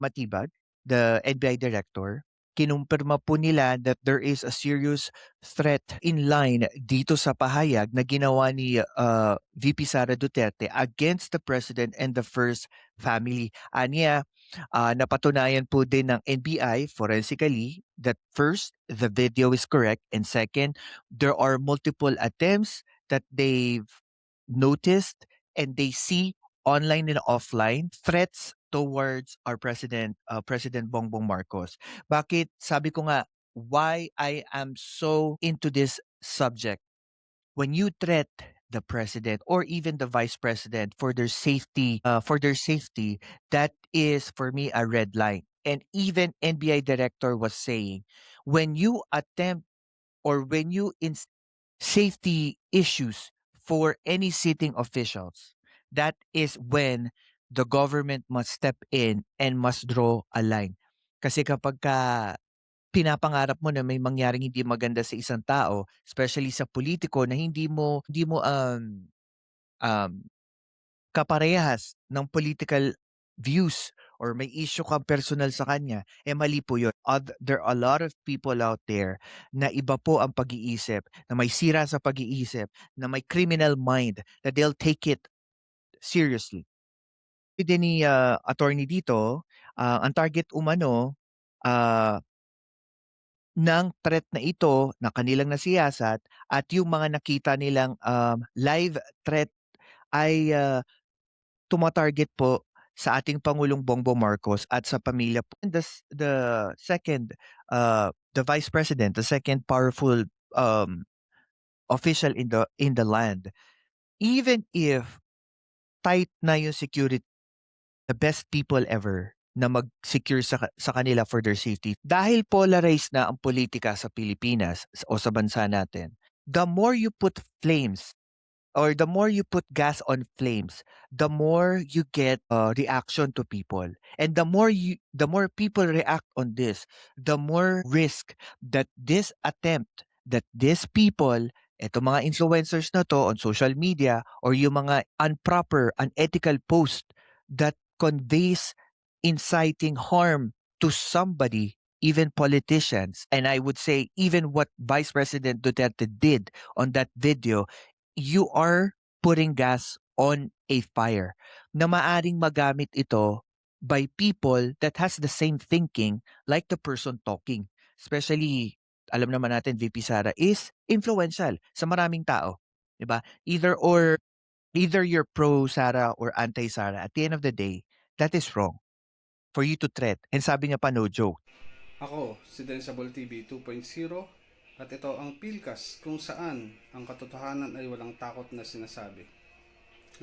Matibag, the NBI director, kinumpirma po nila that there is a serious threat in line dito sa pahayag na ginawa ni VP Sara Duterte against the president and the first family. Aniya, napatunayan po din ng NBI forensically that first, the video is correct, and second, there are multiple attempts that they've noticed and they see online and offline threats towards our president, President Bongbong Marcos. Bakit sabi ko nga why I am so into this subject? When you threat the president or even the vice president for their safety, that is for me a red line. And even NBI director was saying, when you attempt or when you safety issues for any sitting officials, that is when the government must step in and must draw a line. Kasi kapag pinapangarap mo na may mangyaring hindi maganda sa isang tao, especially sa politiko na hindi mo kaparehas ng political views or may issue kang personal sa kanya, mali po yun. There are a lot of people out there na iba po ang pag-iisip, na may sira sa pag-iisip, na may criminal mind, that they'll take it seriously. Din ni attorney dito, ang target umano ah, ng threat na ito na kanilang nasiyasat at yung mga nakita nilang live threat ay tuma-target po sa ating Pangulong Bongbong Marcos at sa pamilya po. And the second, the Vice President, the second powerful um, official in the land, even if tight na yung security, the best people ever na mag-secure sa kanila for their safety. Dahil polarized na ang politika sa Pilipinas o sa bansa natin, the more you put flames or the more you put gas on flames, the more you get reaction to people. And the more people react on this, the more risk that this attempt, that these people, eto mga influencers na to on social media or yung mga improper, unethical post that conveys inciting harm to somebody, even politicians, and I would say even what Vice President Duterte did on that video, you are putting gas on a fire na maaring magamit ito by people that has the same thinking like the person talking. Especially, alam naman natin, VP Sara is influential sa maraming tao. Diba? Either you're pro Sara or anti Sara. At the end of the day, that is wrong for you to threat. And sabi niya pa, no joke. Ako, si Densable TV 2.0 at ito ang Pilcast kung saan ang katotohanan ay walang takot na sinasabi.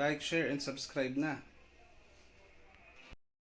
Like, share, and subscribe na